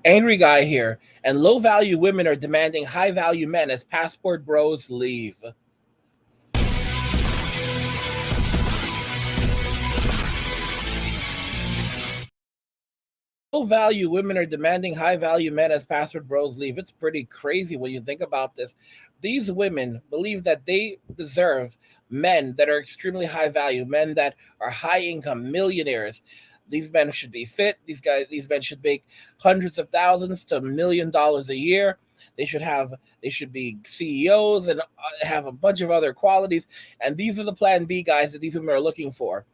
Angry guy here. And low value women are demanding high value men as passport bros leave. Low value women are demanding high value men as passport bros leave. It's pretty crazy when you think about this. These women believe that they deserve men that are extremely high value, men that are high income, millionaires. These men should be fit. These men should make hundreds of thousands to $1 million a year. They should have, they should be CEOs and have a bunch of other qualities. And these are the plan B guys that these women are looking for.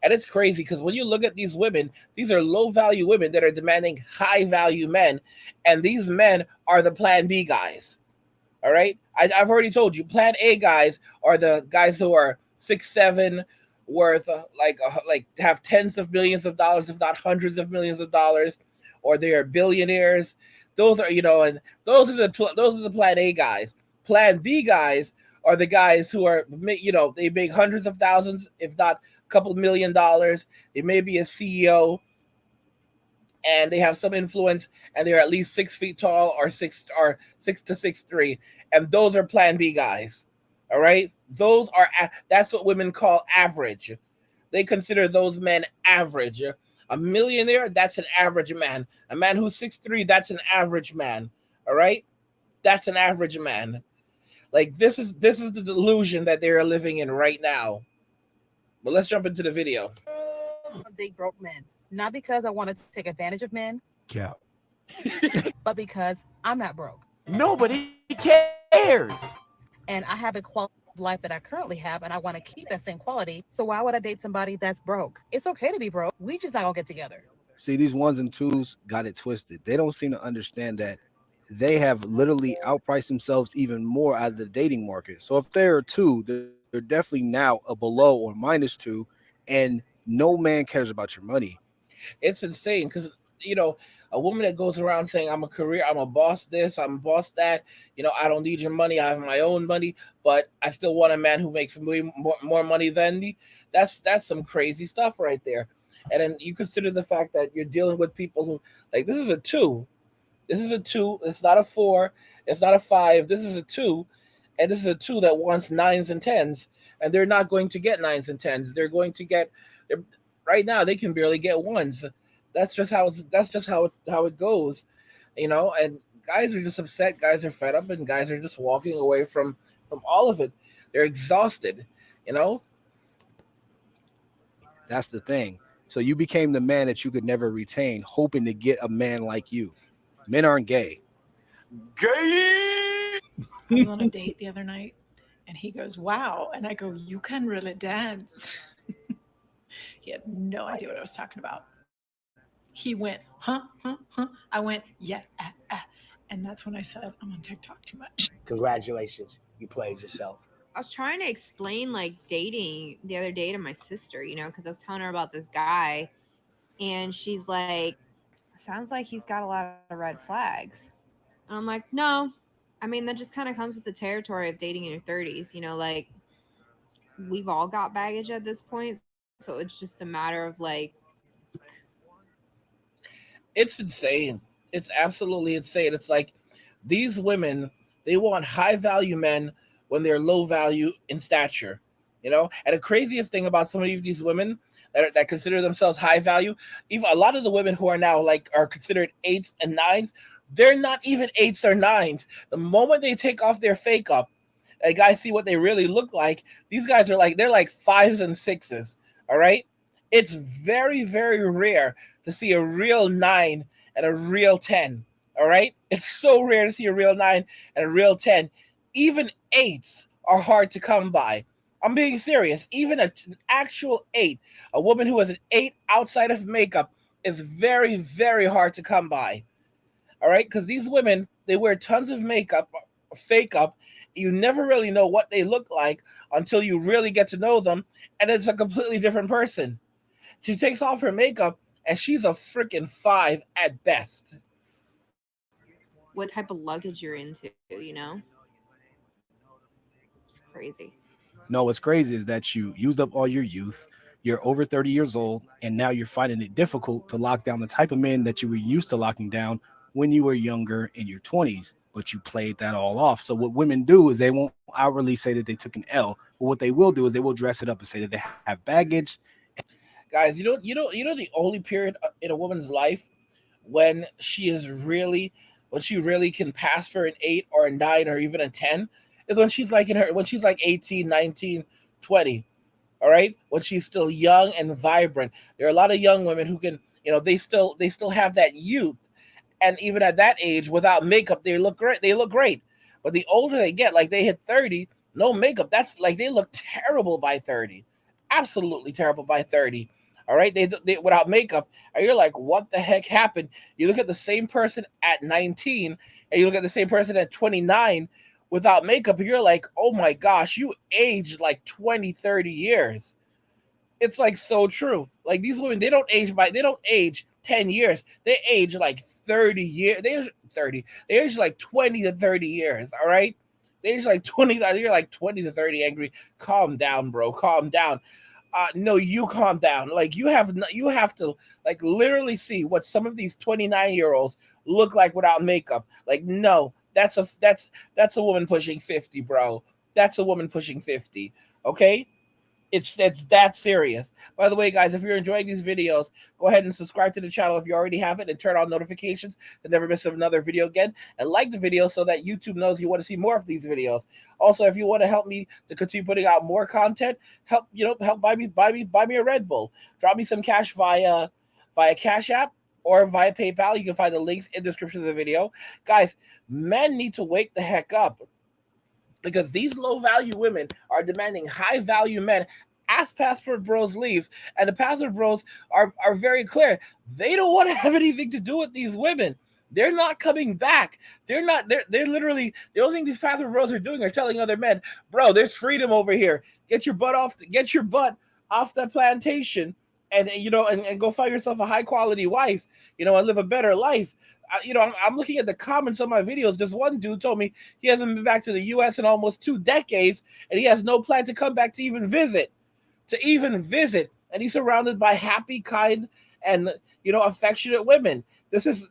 And it's crazy because when you look at these women, these are low value women that are demanding high value men. And these men are the plan B guys. All right. I've already told you, plan A guys are the guys who are 6'7", worth like have tens of millions of dollars, if not hundreds of millions of dollars, or they are billionaires. Those are, and those are the plan A guys. Plan B guys are the guys who are, they make hundreds of thousands, if not a couple $1 million. They may be a CEO and they have some influence and they're at least 6 feet tall or 6 to 6'3", and those are plan B guys. All right, that's what women call average. They consider those men average. A millionaire, that's an average man. A man who's 6'3", that's an average man. All right, that's an average man. Like this is the delusion that they are living in right now. But let's jump into the video. Date broke men, not because I wanted to take advantage of men, Yeah. but because I'm not broke. Nobody cares. And I have a quality of life that I currently have, and I want to keep that same quality. So why would I date somebody that's broke? It's okay to be broke. We just not gonna get together. See, these ones and twos got it twisted. They don't seem to understand that they have literally outpriced themselves even more out of the dating market. So if they're a two, they're definitely now a below or -2, and no man cares about your money. It's insane because a woman that goes around saying I'm a boss this, I'm a boss that, I don't need your money, I have my own money, but I still want a man who makes way more money than me. That's some crazy stuff right there. And then you consider the fact that you're dealing with people who, like, this is a two. This is a two. It's not a four. It's not a five. This is a two. And this is a two that wants nines and tens. And they're not going to get nines and tens. They're going to get, right now, they can barely get ones. That's just how it goes, and guys are just upset. Guys are fed up, and guys are just walking away from all of it. They're exhausted, That's the thing. So you became the man that you could never retain, hoping to get a man like you. Men aren't gay. I was on a date the other night, and he goes, "Wow," and I go, "You can really dance." He had no idea what I was talking about. He went, huh? I went, yeah, and that's when I said, I'm on TikTok too much. Congratulations, you played yourself. I was trying to explain like dating the other day to my sister, because I was telling her about this guy, and she's like, sounds like he's got a lot of red flags. And I'm like, no, I mean, that just kind of comes with the territory of dating in your 30s, like we've all got baggage at this point. So it's just a matter of like, it's insane. It's absolutely insane. It's like these women, they want high value men when they're low value in stature, And the craziest thing about some of these women that consider themselves high value, even a lot of the women who are now are considered 8s and 9s, they're not even 8s or 9s. The moment they take off their fake up, and guys see what they really look like, these guys are they're like 5s and 6s. All right. It's very, very rare to see a real 9 and a real 10. All right. It's so rare to see a real 9 and a real 10. Even 8s are hard to come by. I'm being serious. Even an actual 8, a woman who has an 8 outside of makeup, is very, very hard to come by. All right. Because these women, they wear tons of makeup, fake up. You never really know what they look like until you really get to know them. And it's a completely different person. She takes off her makeup and she's a freaking 5 at best. what type of luggage you're into, It's crazy. No, what's crazy is that you used up all your youth. You're over 30 years old, and now you're finding it difficult to lock down the type of men that you were used to locking down when you were younger in your 20s, but you played that all off. So what women do is they won't outwardly say that they took an L, but what they will do is they will dress it up and say that they have baggage. Guys, the only period in a woman's life when when she really can pass for an 8 or a 9 or even a 10 is when she's like 18, 19, 20. All right, when she's still young and vibrant. There are a lot of young women who can, they still have that youth, and even at that age, without makeup, they look great. They look great. But the older they get, like they hit 30, no makeup. That's like they look terrible by 30, absolutely terrible by 30. All right, they without makeup, and you're like, what the heck happened? You look at the same person at 19, and you look at the same person at 29 without makeup, and you're like, oh my gosh, you aged like 20, 30 years. It's like so true. Like these women, they don't age 10 years. They age like 30 years. They age 30. They age like 20 to 30 years. All right. They age like 20. You're like 20 to 30 angry. Calm down, bro. Calm down. No, you calm down. Like you have to like literally see what some of these 29-year-olds look like without makeup. Like, no, that's a woman pushing 50, bro. That's a woman pushing 50. Okay? It's that serious. By the way, guys, if you're enjoying these videos, go ahead and subscribe to the channel if you already have it, and turn on notifications to never miss another video again. And like the video so that YouTube knows you want to see more of these videos. Also, if you want to help me to continue putting out more content, help buy me a Red Bull. Drop me some cash via Cash App or via PayPal. You can find the links in the description of the video. Guys, men need to wake the heck up, because these low value women are demanding high value men as passport bros leave. And the passport bros are very clear. They don't want to have anything to do with these women. They're not coming back. They're literally, the only thing these passport bros are doing are telling other men, bro, there's freedom over here. Get your butt off that plantation, and go find yourself a high quality wife, and live a better life. I'm looking at the comments on my videos. This one dude told me he hasn't been back to the U.S. in almost 2 decades, and he has no plan to come back to even visit. And he's surrounded by happy, kind, and affectionate women. This is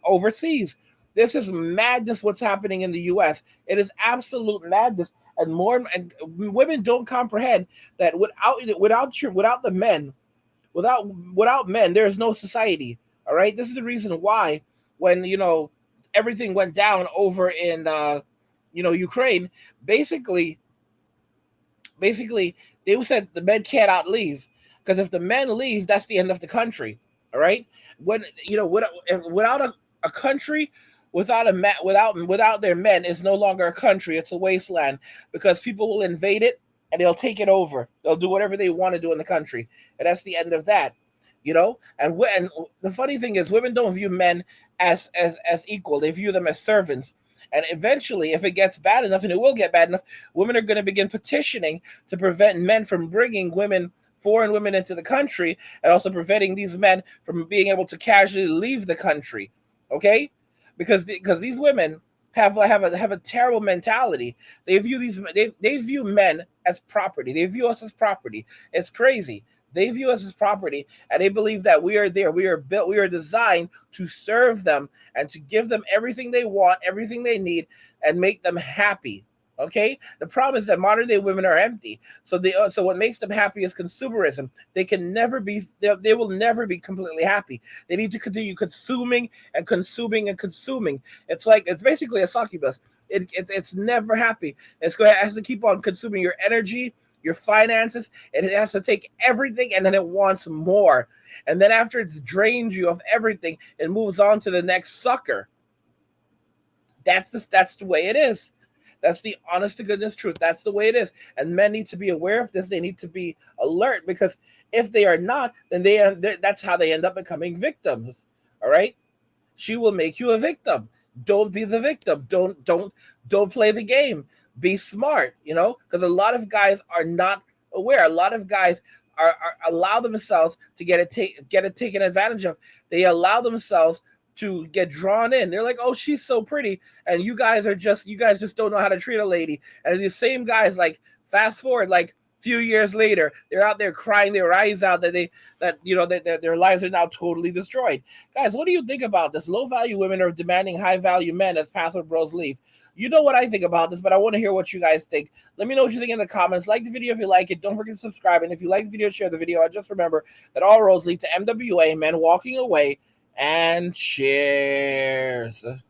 overseas. This is madness. What's happening in the U.S. It is absolute madness, and women don't comprehend that without men, there is no society. All right, this is the reason why when everything went down over in Ukraine, basically they said the men cannot leave, because if the men leave, that's the end of the country. All right, when without a country, without their men, is no longer a country. It's a wasteland, because people will invade it and they'll take it over. They'll do whatever they want to do in the country, and that's the end of that. And the funny thing is, women don't view men as equal. They view them as servants. And eventually, if it gets bad enough, and it will get bad enough, women are going to begin petitioning to prevent men from bringing foreign women into the country, and also preventing these men from being able to casually leave the country. Okay, because these women have a terrible mentality. They view men as property. They view us as property. It's crazy. They view us as property, and they believe that we are designed to serve them and to give them everything they want, everything they need, and make them happy. Okay. The problem is that modern day women are empty. So what makes them happy is consumerism. They will never be completely happy. They need to continue consuming and consuming and consuming. It's basically a succubus. It's never happy. It has to keep on consuming your energy, your finances, and it has to take everything, and then it wants more. And then after it's drained you of everything, it moves on to the next sucker. That's the way it is. That's the honest to goodness truth. That's the way it is. And men need to be aware of this. They need to be alert, because if they are not, then that's how they end up becoming victims. All right? She will make you a victim. Don't be the victim. Don't play the game. Be smart, because a lot of guys are not aware. A lot of guys are allow themselves to get it taken advantage of. They allow themselves to get drawn in. They're like, oh, she's so pretty, and you guys just don't know how to treat a lady. And these same guys, like, fast forward like few years later, they're out there crying their eyes out that their lives are now totally destroyed. Guys, what do you think about this? Low value women are demanding high value men as password bros leave. You know what I think about this, but I want to hear what you guys think. Let me know what you think in the comments. Like the video if you like it. Don't forget to subscribe. And if you like the video, share the video. And just remember that all roads lead to MWA, men walking away, and cheers.